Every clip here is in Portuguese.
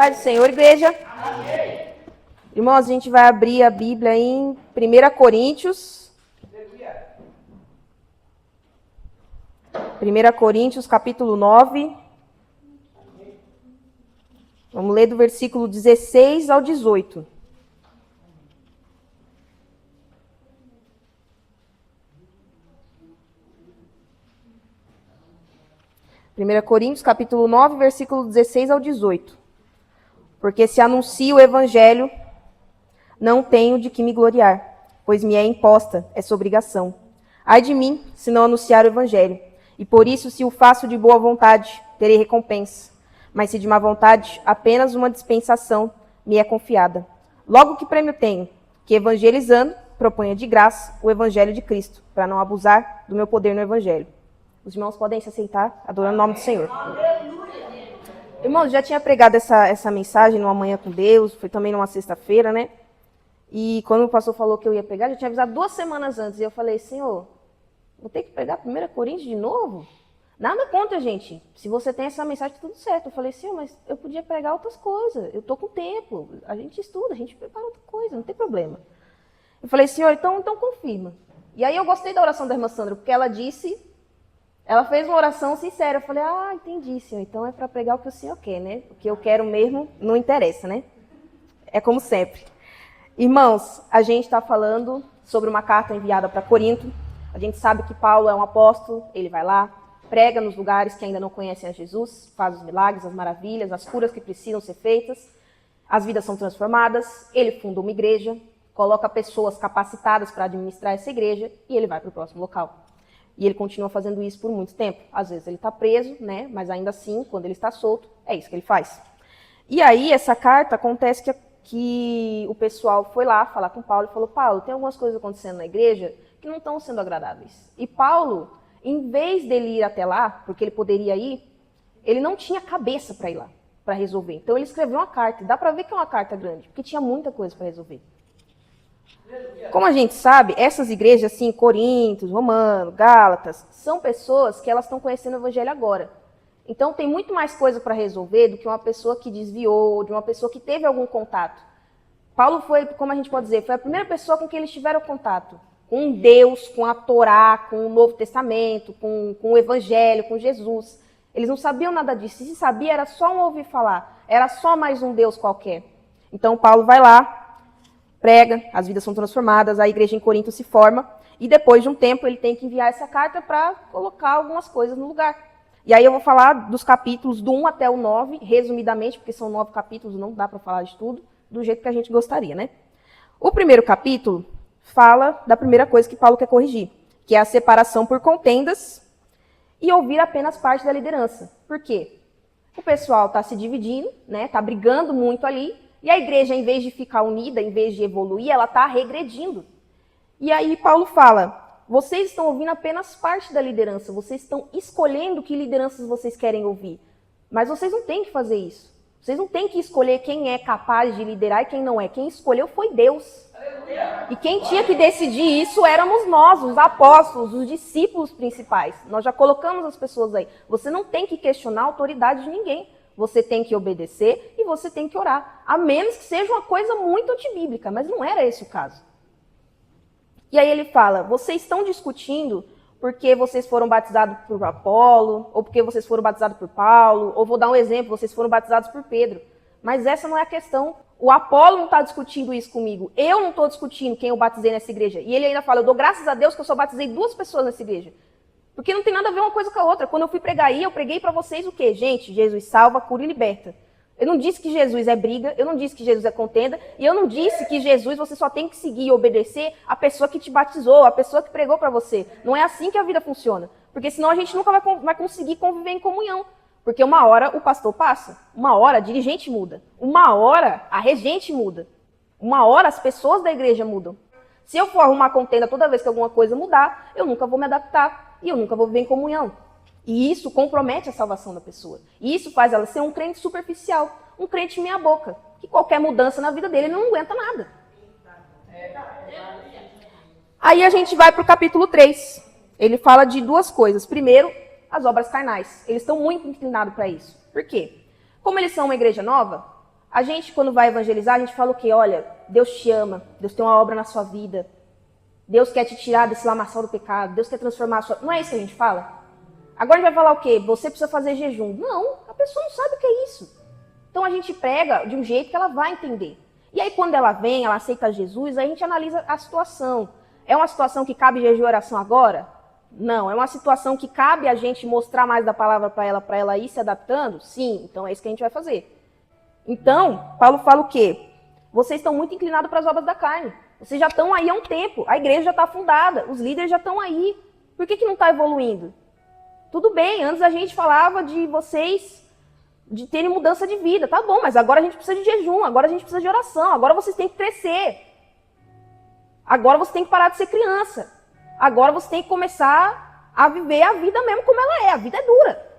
Paz do Senhor, igreja. Amém. Irmãos, a gente vai abrir a Bíblia em 1 Coríntios. 1 Coríntios, capítulo 9. Vamos ler do versículo 16 ao 18. Primeira Coríntios, capítulo 9, versículo 16 ao 18. Porque se anuncio o evangelho, não tenho de que me gloriar, pois me é imposta essa obrigação. Ai de mim, se não anunciar o evangelho. E por isso, se o faço de boa vontade, terei recompensa. Mas se de má vontade, apenas uma dispensação me é confiada. Logo que prêmio tenho? Que evangelizando, proponha de graça o evangelho de Cristo, para não abusar do meu poder no evangelho. Os irmãos podem se aceitar, adorando o nome do Senhor. Irmãos, já tinha pregado essa mensagem numa manhã com Deus, foi também numa sexta-feira, né? E quando o pastor falou que eu ia pregar, já tinha avisado 2 semanas antes. E eu falei, Senhor, vou ter que pregar 1 Coríntios de novo? Nada contra, gente. Se você tem essa mensagem, tá tudo certo. Eu falei, Senhor, mas eu podia pregar outras coisas. Eu tô com tempo. A gente estuda, a gente prepara outra coisa, não tem problema. Eu falei, Senhor, então confirma. E aí eu gostei da oração da irmã Sandra, porque ela fez uma oração sincera. Eu falei, entendi, Senhor. Então é para pregar o que o Senhor quer, né? O que eu quero mesmo não interessa, né? É como sempre. Irmãos, a gente está falando sobre uma carta enviada para Corinto. A gente sabe que Paulo é um apóstolo, ele vai lá, prega nos lugares que ainda não conhecem a Jesus, faz os milagres, as maravilhas, as curas que precisam ser feitas, as vidas são transformadas, ele funda uma igreja, coloca pessoas capacitadas para administrar essa igreja e ele vai para o próximo local. E ele continua fazendo isso por muito tempo. Às vezes ele está preso, né? Mas ainda assim, quando ele está solto, é isso que ele faz. E aí, essa carta acontece que o pessoal foi lá falar com Paulo e falou, Paulo, tem algumas coisas acontecendo na igreja que não estão sendo agradáveis. E Paulo, em vez dele ir até lá, porque ele poderia ir, ele não tinha cabeça para ir lá, para resolver. Então ele escreveu uma carta. Dá para ver que é uma carta grande, porque tinha muita coisa para resolver. Como a gente sabe, essas igrejas, assim, Coríntios, Romano, Gálatas, são pessoas que elas estão conhecendo o evangelho agora. Então tem muito mais coisa para resolver do que uma pessoa que desviou, de uma pessoa que teve algum contato. Paulo foi, como a gente pode dizer, foi a primeira pessoa com quem eles tiveram contato. Com Deus, com a Torá, com o Novo Testamento, com o evangelho, com Jesus. Eles não sabiam nada disso. E se sabia, era só um ouvir falar. Era só mais um Deus qualquer. Então Paulo vai lá, prega, as vidas são transformadas, a igreja em Corinto se forma, e depois de um tempo ele tem que enviar essa carta para colocar algumas coisas no lugar. E aí eu vou falar dos capítulos do 1 até o 9, resumidamente, porque são 9 capítulos, não dá para falar de tudo, do jeito que a gente gostaria, né? O primeiro capítulo fala da primeira coisa que Paulo quer corrigir, que é a separação por contendas e ouvir apenas parte da liderança. Por quê? O pessoal está se dividindo, né? Está brigando muito ali, e a igreja, em vez de ficar unida, em vez de evoluir, ela está regredindo. E aí Paulo fala, vocês estão ouvindo apenas parte da liderança, vocês estão escolhendo que lideranças vocês querem ouvir. Mas vocês não têm que fazer isso. Vocês não têm que escolher quem é capaz de liderar e quem não é. Quem escolheu foi Deus. E quem tinha que decidir isso éramos nós, os apóstolos, os discípulos principais. Nós já colocamos as pessoas aí. Você não tem que questionar a autoridade de ninguém. Você tem que obedecer e você tem que orar. A menos que seja uma coisa muito antibíblica, mas não era esse o caso. E aí ele fala, vocês estão discutindo porque vocês foram batizados por Apolo, ou porque vocês foram batizados por Paulo, ou vou dar um exemplo, vocês foram batizados por Pedro. Mas essa não é a questão. O Apolo não está discutindo isso comigo. Eu não estou discutindo quem eu batizei nessa igreja. E ele ainda fala, eu dou graças a Deus que eu só batizei 2 pessoas nessa igreja. Porque não tem nada a ver uma coisa com a outra. Quando eu fui pregar aí, eu preguei para vocês o quê? Gente, Jesus salva, cura e liberta. Eu não disse que Jesus é briga, eu não disse que Jesus é contenda, e eu não disse que Jesus você só tem que seguir e obedecer a pessoa que te batizou, a pessoa que pregou para você. Não é assim que a vida funciona. Porque senão a gente nunca vai conseguir conviver em comunhão. Porque uma hora o pastor passa, uma hora a dirigente muda, uma hora a regente muda, uma hora as pessoas da igreja mudam. Se eu for arrumar contenda toda vez que alguma coisa mudar, eu nunca vou me adaptar e eu nunca vou viver em comunhão. E isso compromete a salvação da pessoa. E isso faz ela ser um crente superficial, um crente meia boca, que qualquer mudança na vida dele ele não aguenta nada. Aí a gente vai para o capítulo 3. Ele fala de 2 coisas. Primeiro, as obras carnais. Eles estão muito inclinados para isso. Por quê? Como eles são uma igreja nova, A gente, quando vai evangelizar, a gente fala o quê? Olha, Deus te ama, Deus tem uma obra na sua vida, Deus quer te tirar desse lamaçal do pecado, Deus quer transformar a sua... Não é isso que a gente fala? Agora a gente vai falar o quê? Você precisa fazer jejum. Não, a pessoa não sabe o que é isso. Então a gente prega de um jeito que ela vai entender. E aí quando ela vem, ela aceita Jesus, aí a gente analisa a situação. É uma situação que cabe jejum e oração agora? Não. É uma situação que cabe a gente mostrar mais da palavra para ela ir se adaptando? Sim. Então é isso que a gente vai fazer. Então, Paulo fala o quê? Vocês estão muito inclinados para as obras da carne. Vocês já estão aí há um tempo. A igreja já está fundada. Os líderes já estão aí. Por que não está evoluindo? Tudo bem, antes a gente falava de vocês de terem mudança de vida. Tá bom, mas agora a gente precisa de jejum, agora a gente precisa de oração, agora vocês têm que crescer. Agora você tem que parar de ser criança. Agora você tem que começar a viver a vida mesmo como ela é. A vida é dura.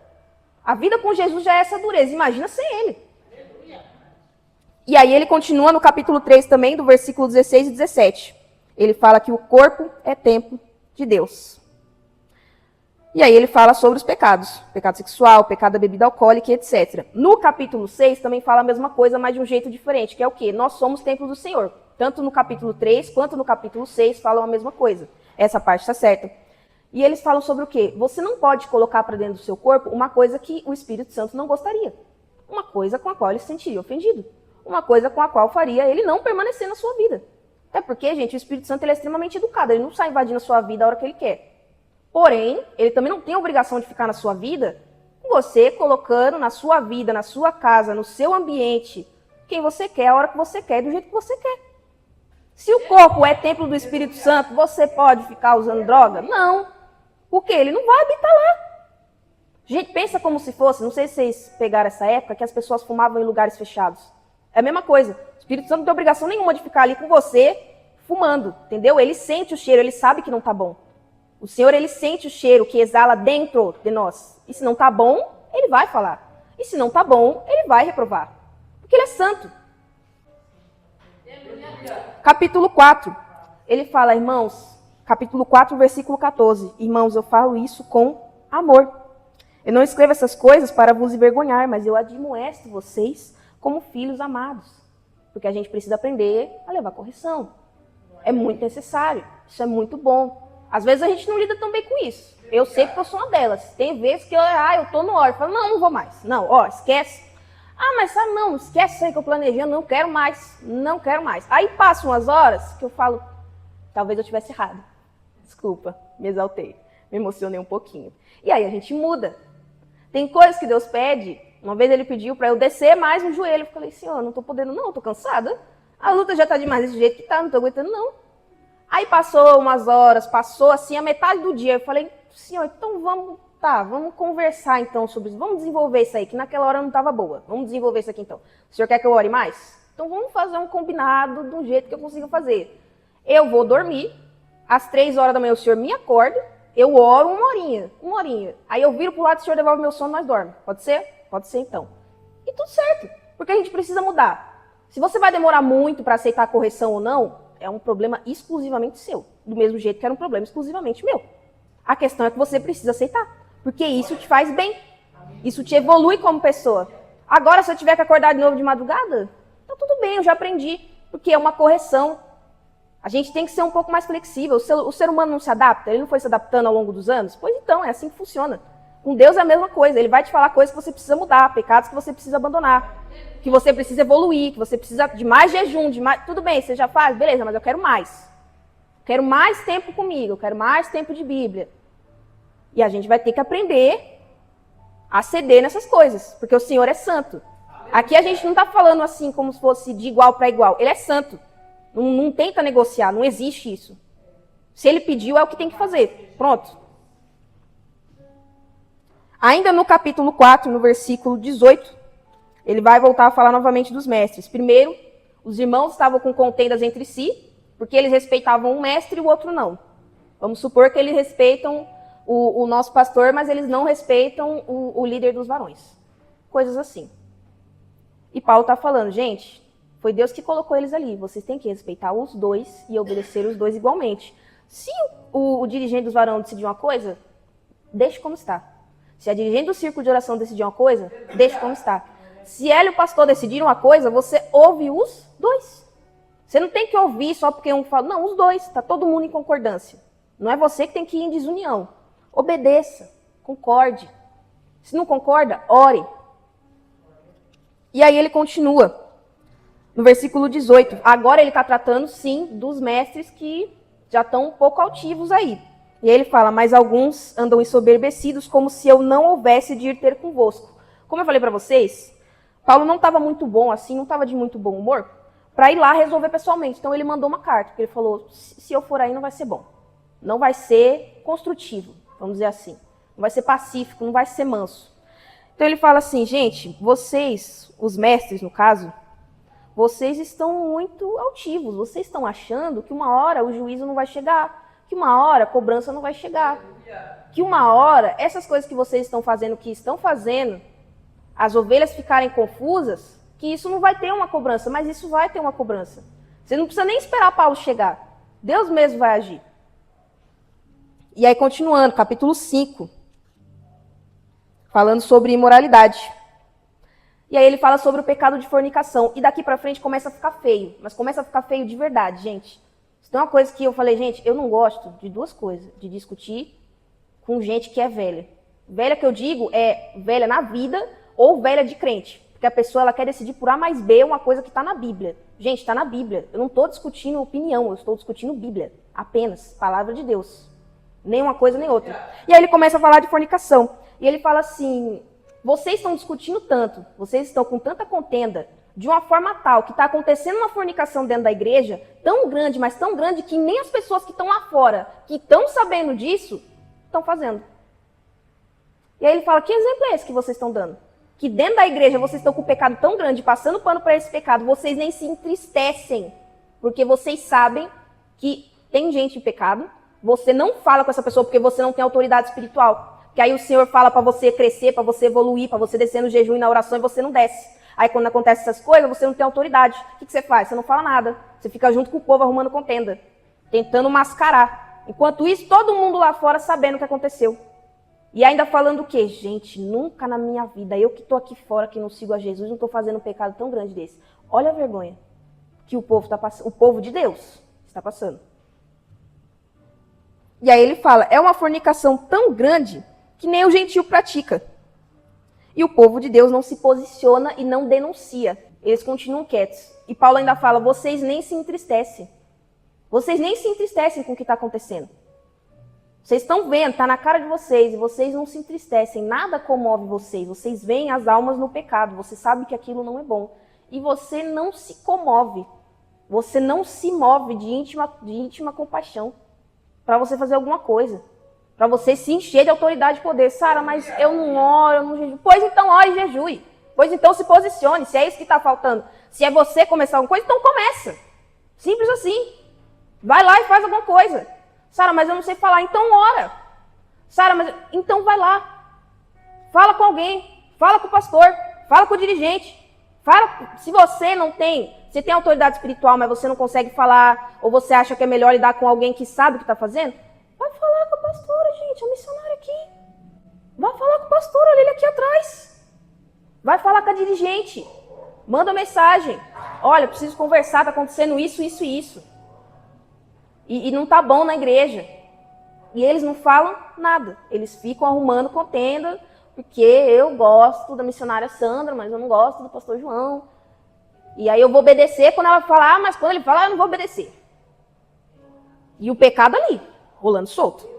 A vida com Jesus já é essa dureza. Imagina sem ele. E aí ele continua no capítulo 3 também, do versículo 16 e 17. Ele fala que o corpo é templo de Deus. E aí ele fala sobre os pecados. Pecado sexual, pecado da bebida alcoólica, etc. No capítulo 6 também fala a mesma coisa, mas de um jeito diferente, que é o quê? Nós somos templo do Senhor. Tanto no capítulo 3 quanto no capítulo 6 falam a mesma coisa. Essa parte está certa. E eles falam sobre o quê? Você não pode colocar para dentro do seu corpo uma coisa que o Espírito Santo não gostaria. Uma coisa com a qual ele se sentiria ofendido. Uma coisa com a qual faria ele não permanecer na sua vida. Até porque, gente, o Espírito Santo ele é extremamente educado. Ele não sai invadindo a sua vida a hora que ele quer. Porém, ele também não tem a obrigação de ficar na sua vida, você colocando na sua vida, na sua casa, no seu ambiente, quem você quer, a hora que você quer, do jeito que você quer. Se o corpo é templo do Espírito Santo, você pode ficar usando droga? Não. Porque ele não vai habitar lá. Gente, pensa como se fosse, não sei se vocês pegaram essa época, que as pessoas fumavam em lugares fechados. É a mesma coisa. O Espírito Santo não tem obrigação nenhuma de ficar ali com você, fumando, entendeu? Ele sente o cheiro, ele sabe que não tá bom. O Senhor, ele sente o cheiro que exala dentro de nós. E se não tá bom, ele vai falar. E se não tá bom, ele vai reprovar. Porque ele é santo. Capítulo 4. Ele fala, irmãos, capítulo 4, versículo 14. Irmãos, eu falo isso com amor. Eu não escrevo essas coisas para vos envergonhar, mas eu admoesto vocês como filhos amados. Porque a gente precisa aprender a levar correção. É muito necessário. Isso é muito bom. Às vezes a gente não lida tão bem com isso. Eu sei que eu sou uma delas. Tem vezes que eu tô no ódio. Eu falo, não vou mais. Não, esquece. Mas sabe, não, esquece isso aí que eu planejei. Eu não quero mais. Não quero mais. Aí passam umas horas que eu falo, talvez eu tivesse errado. Desculpa, me exaltei. Me emocionei um pouquinho. E aí a gente muda. Tem coisas que Deus pede. Uma vez ele pediu para eu descer mais no joelho. Eu falei, Senhor, não tô podendo não, tô cansada. A luta já tá demais desse jeito que tá, não tô aguentando não. Aí passou umas horas, passou assim a metade do dia. Eu falei, Senhor, então vamos conversar então sobre isso. Vamos desenvolver isso aí, que naquela hora não estava boa. Vamos desenvolver isso aqui então. O Senhor quer que eu ore mais? Então vamos fazer um combinado do jeito que eu consiga fazer. Eu vou dormir, às 3 horas da manhã o Senhor me acorda, eu oro uma horinha. Aí eu viro pro lado, o Senhor devolve meu sono e nós dormimos. Pode ser? Pode ser então. E tudo certo, porque a gente precisa mudar. Se você vai demorar muito para aceitar a correção ou não, é um problema exclusivamente seu. Do mesmo jeito que era um problema exclusivamente meu. A questão é que você precisa aceitar. Porque isso te faz bem. Isso te evolui como pessoa. Agora, se eu tiver que acordar de novo de madrugada, tá tudo bem, eu já aprendi. Porque é uma correção. A gente tem que ser um pouco mais flexível. O ser humano não se adapta? Ele não foi se adaptando ao longo dos anos? Pois então, é assim que funciona. Com Deus é a mesma coisa. Ele vai te falar coisas que você precisa mudar, pecados que você precisa abandonar. Que você precisa evoluir, que você precisa de mais jejum, de mais... Tudo bem, você já faz? Beleza, mas eu quero mais. Quero mais tempo comigo, eu quero mais tempo de Bíblia. E a gente vai ter que aprender a ceder nessas coisas, porque o Senhor é santo. Aqui a gente não está falando assim como se fosse de igual para igual. Ele é santo. Não tenta negociar, não existe isso. Se ele pediu, é o que tem que fazer. Pronto. Ainda no capítulo 4, no versículo 18, ele vai voltar a falar novamente dos mestres. Primeiro, os irmãos estavam com contendas entre si, porque eles respeitavam um mestre e o outro não. Vamos supor que eles respeitam o nosso pastor, mas eles não respeitam o líder dos varões. Coisas assim. E Paulo está falando, gente, foi Deus que colocou eles ali. Vocês têm que respeitar os dois e obedecer os dois igualmente. Se o dirigente dos varões decidir uma coisa, deixe como está. Se a dirigente do círculo de oração decidir uma coisa, deixe como está. Se ela e o pastor decidiram uma coisa, você ouve os dois. Você não tem que ouvir só porque um fala. Não, os dois. Está todo mundo em concordância. Não é você que tem que ir em desunião. Obedeça. Concorde. Se não concorda, ore. E aí ele continua. No versículo 18. Agora ele está tratando, sim, dos mestres que já estão um pouco altivos aí. E aí ele fala, mas alguns andam ensoberbecidos como se eu não houvesse de ir ter convosco. Como eu falei para vocês, Paulo não estava muito bom assim, não estava de muito bom humor, para ir lá resolver pessoalmente. Então ele mandou uma carta, porque ele falou, se eu for aí não vai ser bom. Não vai ser construtivo, vamos dizer assim. Não vai ser pacífico, não vai ser manso. Então ele fala assim, gente, vocês, os mestres no caso, vocês estão muito altivos. Vocês estão achando que uma hora o juízo não vai chegar, que uma hora a cobrança não vai chegar, que uma hora essas coisas que vocês estão fazendo, as ovelhas ficarem confusas, que isso não vai ter uma cobrança, mas isso vai ter uma cobrança. Você não precisa nem esperar Paulo chegar. Deus mesmo vai agir. E aí, continuando, capítulo 5, falando sobre imoralidade. E aí ele fala sobre o pecado de fornicação. E daqui pra frente começa a ficar feio. Mas começa a ficar feio de verdade, gente. Isso é uma coisa que eu falei, gente, eu não gosto de duas coisas. De discutir com gente que é velha. Velha que eu digo é velha na vida ou velha de crente. Porque a pessoa ela quer decidir por A mais B uma coisa que está na Bíblia. Gente, está na Bíblia. Eu não estou discutindo opinião, eu estou discutindo Bíblia. Apenas, palavra de Deus. Nem uma coisa nem outra. E aí ele começa a falar de fornicação. E ele fala assim, vocês estão discutindo tanto, vocês estão com tanta contenda, de uma forma tal que está acontecendo uma fornicação dentro da igreja, tão grande, mas tão grande, que nem as pessoas que estão lá fora, que estão sabendo disso, estão fazendo. E aí ele fala, que exemplo é esse que vocês estão dando? Que dentro da igreja vocês estão com um pecado tão grande, passando pano para esse pecado, vocês nem se entristecem, porque vocês sabem que tem gente em pecado, você não fala com essa pessoa porque você não tem autoridade espiritual. Que aí o Senhor fala para você crescer, para você evoluir, para você descer no jejum e na oração e você não desce. Aí quando acontecem essas coisas, você não tem autoridade. O que você faz? Você não fala nada. Você fica junto com o povo arrumando contenda, tentando mascarar. Enquanto isso, todo mundo lá fora sabendo o que aconteceu. E ainda falando o quê? Gente, nunca na minha vida, eu que estou aqui fora, que não sigo a Jesus, não estou fazendo um pecado tão grande desse. Olha a vergonha que o povo está passando, o povo de Deus está passando. E aí ele fala, é uma fornicação tão grande que nem o gentio pratica. E o povo de Deus não se posiciona e não denuncia. Eles continuam quietos. E Paulo ainda fala, vocês nem se entristecem. Vocês nem se entristecem com o que está acontecendo. Vocês estão vendo, está na cara de vocês, e vocês não se entristecem. Nada comove vocês. Vocês veem as almas no pecado. Você sabe que aquilo não é bom. E você não se comove. Você não se move de íntima compaixão para você fazer alguma coisa. Para você se encher de autoridade e poder. Sara, mas eu não oro, eu não jejuo. Pois então ore e jejue. Pois então se posicione, se é isso que está faltando. Se é você começar alguma coisa, então começa. Simples assim. Vai lá e faz alguma coisa. Sara, mas eu não sei falar, então ora. Sara, mas então vai lá. Fala com alguém, fala com o pastor, fala com o dirigente. Fala, se você não tem, você tem autoridade espiritual, mas você não consegue falar, ou você acha que é melhor lidar com alguém que sabe o que está fazendo, vai falar com a pastora, gente, a missionária aqui. Vai falar com o pastor, olha ele aqui atrás. Vai falar com a dirigente. Manda mensagem. Olha, preciso conversar, está acontecendo isso, isso e isso. E não tá bom na igreja. E eles não falam nada. Eles ficam arrumando contenda, porque eu gosto da missionária Sandra, mas eu não gosto do pastor João. E aí eu vou obedecer quando ela falar, mas quando ele falar, eu não vou obedecer. E o pecado ali, rolando solto.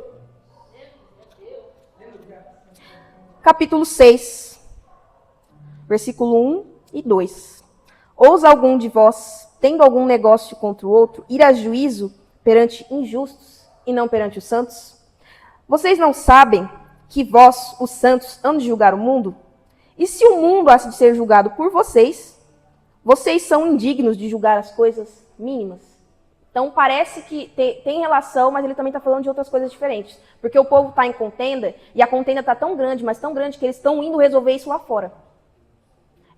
Capítulo 6, versículo 1 e 2. Ousa algum de vós, tendo algum negócio contra o outro, ir a juízo perante injustos e não perante os santos? Vocês não sabem que vós, os santos, hão de julgar o mundo? E se o mundo há de ser julgado por vocês, vocês são indignos de julgar as coisas mínimas. Então parece que tem relação, mas ele também está falando de outras coisas diferentes. Porque o povo está em contenda, e a contenda está tão grande, mas tão grande, que eles estão indo resolver isso lá fora.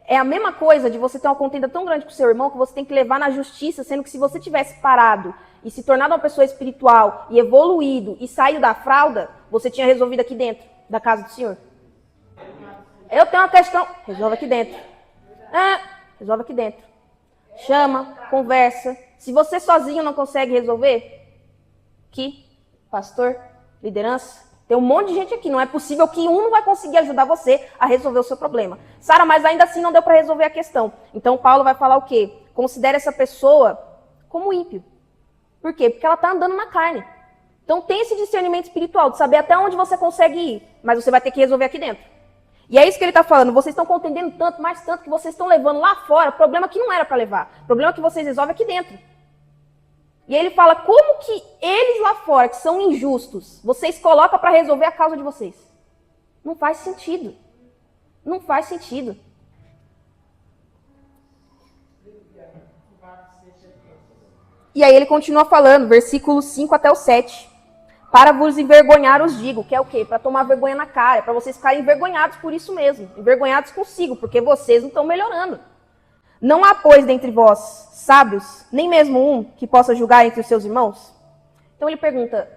É a mesma coisa de você ter uma contenda tão grande com o seu irmão, que você tem que levar na justiça, sendo que se você tivesse parado e se tornado uma pessoa espiritual e evoluído e saído da fralda, você tinha resolvido aqui dentro da casa do Senhor. Eu tenho uma questão, resolve aqui dentro. Resolve aqui dentro. Chama, conversa. Se você sozinho não consegue resolver, aqui, pastor, liderança, tem um monte de gente aqui. Não é possível que um não vai conseguir ajudar você a resolver o seu problema. Sara, mas ainda assim não deu para resolver a questão. Então Paulo vai falar o quê? Considere essa pessoa como ímpio. Por quê? Porque ela está andando na carne. Então tem esse discernimento espiritual de saber até onde você consegue ir, mas você vai ter que resolver aqui dentro. E é isso que ele está falando. Vocês estão contendendo tanto, mais tanto, que vocês estão levando lá fora problema que não era para levar. Problema que vocês resolvem aqui dentro. E aí ele fala, como que eles lá fora, que são injustos, vocês colocam para resolver a causa de vocês? Não faz sentido. Não faz sentido. E aí ele continua falando, versículos 5 até o 7. Para vos envergonhar os digo, que é o quê? Para tomar vergonha na cara, para vocês ficarem envergonhados por isso mesmo. Envergonhados consigo, porque vocês não estão melhorando. Não há, pois, dentre vós sábios, nem mesmo um que possa julgar entre os seus irmãos? Então ele pergunta,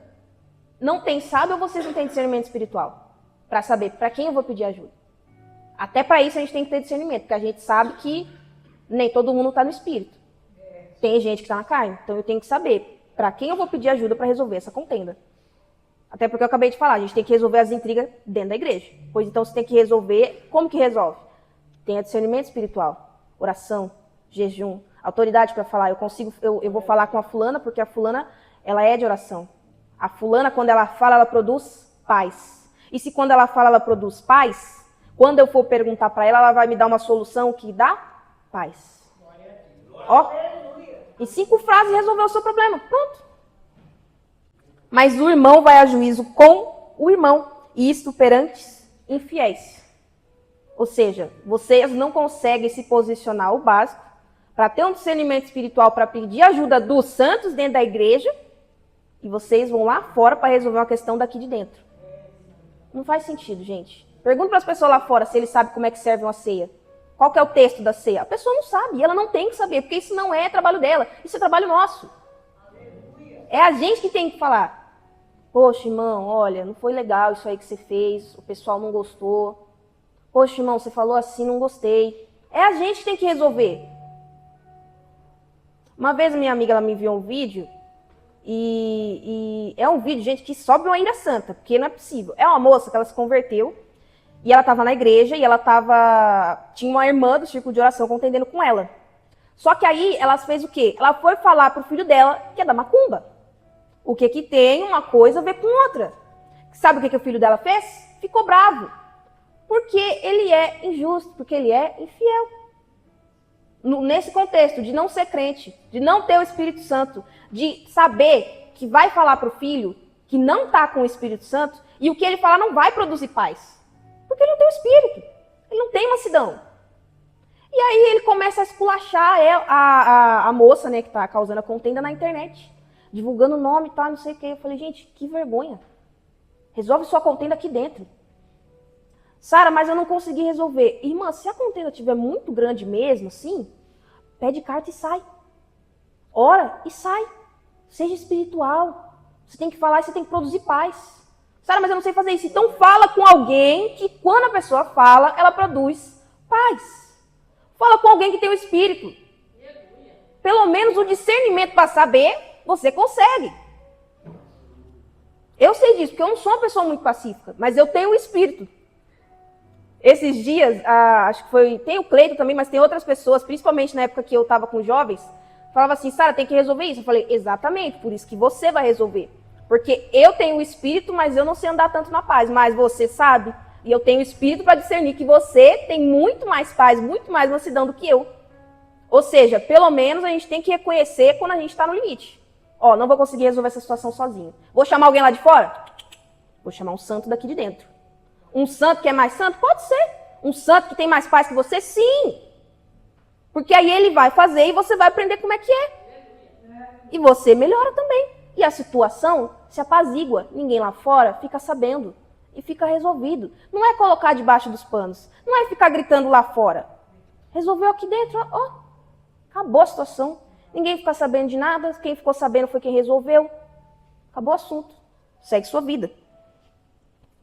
não tem sábio ou vocês não têm discernimento espiritual? Para saber para quem eu vou pedir ajuda. Até para isso a gente tem que ter discernimento, porque a gente sabe que nem todo mundo está no espírito. Tem gente que está na carne, então eu tenho que saber para quem eu vou pedir ajuda para resolver essa contenda. Até porque eu acabei de falar, a gente tem que resolver as intrigas dentro da igreja. Pois então você tem que resolver, como que resolve? Tenha discernimento espiritual, oração, jejum, autoridade para falar. Eu vou falar com a fulana, porque a fulana, ela é de oração. A fulana, quando ela fala, ela produz paz. E se quando ela fala, ela produz paz, quando eu for perguntar para ela, ela vai me dar uma solução que dá paz. Ó, em 5 frases resolveu o seu problema. Pronto. Mas o irmão vai a juízo com o irmão, e isto perante infiéis. Ou seja, vocês não conseguem se posicionar o básico para ter um discernimento espiritual para pedir ajuda dos santos dentro da igreja, e vocês vão lá fora para resolver uma questão daqui de dentro. Não faz sentido, gente. Pergunta para as pessoas lá fora se eles sabem como é que serve uma ceia. Qual que é o texto da ceia? A pessoa não sabe, e ela não tem que saber, porque isso não é trabalho dela, isso é trabalho nosso. É a gente que tem que falar. Poxa, irmão, olha, não foi legal isso aí que você fez, o pessoal não gostou. Poxa, irmão, você falou assim, não gostei. É a gente que tem que resolver. Uma vez minha amiga ela me enviou um vídeo, e é um vídeo, gente, que sobe uma ira santa, porque não é possível. É uma moça que ela se converteu, e ela estava na igreja, e ela tinha uma irmã do círculo de oração contendendo com ela. Só que aí ela fez o quê? Ela foi falar pro filho dela, que é da macumba. O que tem uma coisa a ver com outra. Sabe o que o filho dela fez? Ficou bravo. Porque ele é injusto, porque ele é infiel. Nesse contexto de não ser crente, de não ter o Espírito Santo, de saber que vai falar para o filho que não está com o Espírito Santo, e o que ele falar não vai produzir paz. Porque ele não tem o Espírito. Ele não tem mansidão. E aí ele começa a esculachar a moça, né, que está causando a contenda na internet. Divulgando o nome e tal, não sei o quê. Eu falei, gente, que vergonha. Resolve sua contenda aqui dentro. Sara, mas eu não consegui resolver. Irmã, se a contenda estiver muito grande mesmo, assim, pede carta e sai. Ora e sai. Seja espiritual. Você tem que falar e você tem que produzir paz. Sara, mas eu não sei fazer isso. Então fala com alguém que quando a pessoa fala, ela produz paz. Fala com alguém que tem o Espírito. Pelo menos o discernimento para saber, você consegue. Eu sei disso, porque eu não sou uma pessoa muito pacífica, mas eu tenho o Espírito. Esses dias, acho que foi, tem o Cleito também, mas tem outras pessoas, principalmente na época que eu estava com jovens, falava assim, Sara, tem que resolver isso. Eu falei, exatamente, por isso que você vai resolver. Porque eu tenho o Espírito, mas eu não sei andar tanto na paz, mas você sabe. E eu tenho o Espírito para discernir que você tem muito mais paz, muito mais mansidão do que eu. Ou seja, pelo menos a gente tem que reconhecer quando a gente está no limite. Ó, não vou conseguir resolver essa situação sozinho. Vou chamar alguém lá de fora? Vou chamar um santo daqui de dentro. Um santo que é mais santo? Pode ser. Um santo que tem mais paz que você? Sim. Porque aí ele vai fazer e você vai aprender como é que é. E você melhora também. E a situação se apazigua. Ninguém lá fora fica sabendo. E fica resolvido. Não é colocar debaixo dos panos. Não é ficar gritando lá fora. Resolveu aqui dentro, ó. Acabou a situação. Ninguém fica sabendo de nada. Quem ficou sabendo foi quem resolveu. Acabou o assunto. Segue sua vida.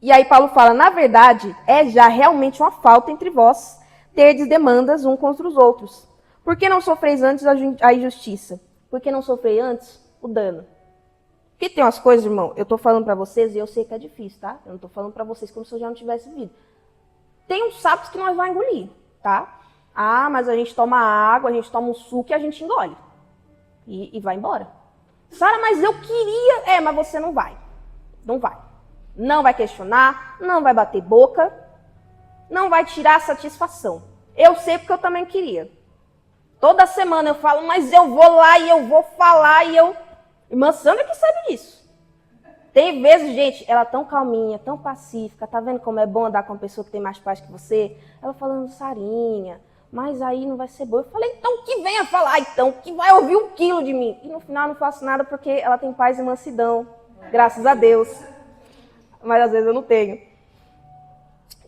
E aí Paulo fala, na verdade, é já realmente uma falta entre vós terdes demandas uns contra os outros. Por que não sofreis antes a injustiça? Por que não sofrei antes o dano? Porque tem umas coisas, irmão, eu tô falando para vocês e eu sei que é difícil, tá? Eu não tô falando para vocês como se eu já não tivesse vivido. Tem uns sapos que nós vamos engolir, tá? Ah, mas a gente toma água, a gente toma um suco e a gente engole. E vai embora. Sara, mas eu queria... mas você não vai. Não vai. Não vai questionar, não vai bater boca, não vai tirar a satisfação. Eu sei porque eu também queria. Toda semana eu falo, mas eu vou lá e eu vou falar e eu... Irmã Sandra que sabe disso. Tem vezes, gente, ela tão calminha, tão pacífica, tá vendo como é bom andar com uma pessoa que tem mais paz que você? Ela falando, Sarinha, mas aí não vai ser bom. Eu falei, então que venha falar, então, que vai ouvir 1 quilo de mim. E no final não faço nada porque ela tem paz e mansidão, graças a Deus. Mas às vezes eu não tenho.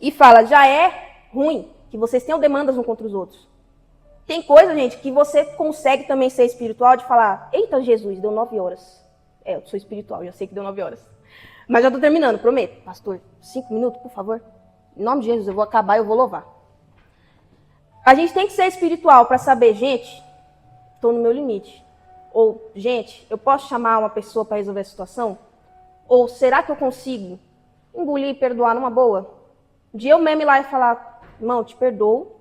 E fala, já é ruim que vocês tenham demandas uns contra os outros. Tem coisa, gente, que você consegue também ser espiritual de falar, eita Jesus, deu 9 horas. Eu sou espiritual, já sei que deu 9 horas. Mas já estou terminando, prometo. Pastor, 5 minutos, por favor. Em nome de Jesus, eu vou acabar e eu vou louvar. A gente tem que ser espiritual para saber, gente, estou no meu limite. Ou, gente, eu posso chamar uma pessoa para resolver a situação? Ou será que eu consigo engolir e perdoar numa boa? De eu mesmo ir lá e falar, irmão, te perdoo,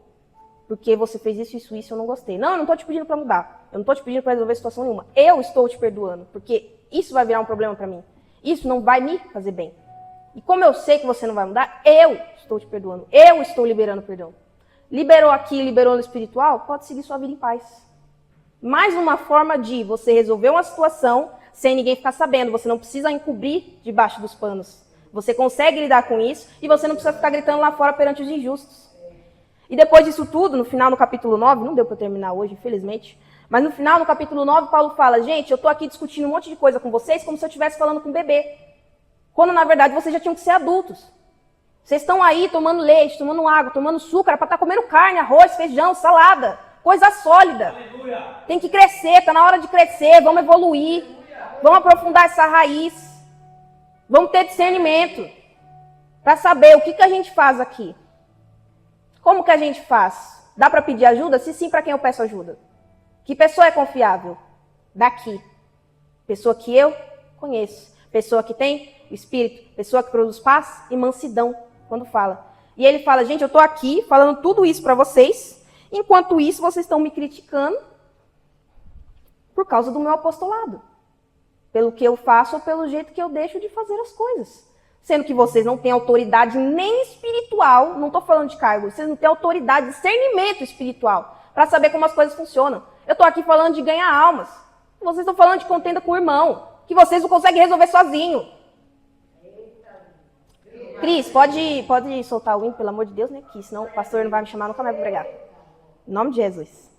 porque você fez isso, eu não gostei. Não, eu não estou te pedindo para mudar. Eu não estou te pedindo para resolver situação nenhuma. Eu estou te perdoando, porque isso vai virar um problema para mim. Isso não vai me fazer bem. E como eu sei que você não vai mudar, eu estou te perdoando. Eu estou liberando perdão. Liberou aqui, liberou no espiritual, pode seguir sua vida em paz. Mais uma forma de você resolver uma situação sem ninguém ficar sabendo. Você não precisa encobrir debaixo dos panos. Você consegue lidar com isso e você não precisa ficar gritando lá fora perante os injustos. E depois disso tudo, no final, no capítulo 9, não deu para terminar hoje, infelizmente, mas no final, no capítulo 9, Paulo fala, gente, eu estou aqui discutindo um monte de coisa com vocês como se eu estivesse falando com um bebê. Quando, na verdade, vocês já tinham que ser adultos. Vocês estão aí tomando leite, tomando água, tomando suco, era para estar comendo carne, arroz, feijão, salada, coisa sólida. Aleluia. Tem que crescer, está na hora de crescer, vamos evoluir, vamos aprofundar essa raiz, vamos ter discernimento para saber o que a gente faz aqui. Como que a gente faz? Dá para pedir ajuda? Se sim, para quem eu peço ajuda? Que pessoa é confiável? Daqui. Pessoa que eu conheço. Pessoa que tem o Espírito. Pessoa que produz paz e mansidão quando fala. E ele fala, gente, eu estou aqui falando tudo isso para vocês. Enquanto isso, vocês estão me criticando por causa do meu apostolado. Pelo que eu faço ou pelo jeito que eu deixo de fazer as coisas. Sendo que vocês não têm autoridade nem espiritual, não estou falando de cargo, vocês não têm autoridade, discernimento espiritual, para saber como as coisas funcionam. Eu estou aqui falando de ganhar almas. Vocês estão falando de contenda com o irmão, que vocês não conseguem resolver sozinho. Cris, pode soltar o hino, pelo amor de Deus, né? Que senão o pastor não vai me chamar nunca mais para pregar. Em nome de Jesus.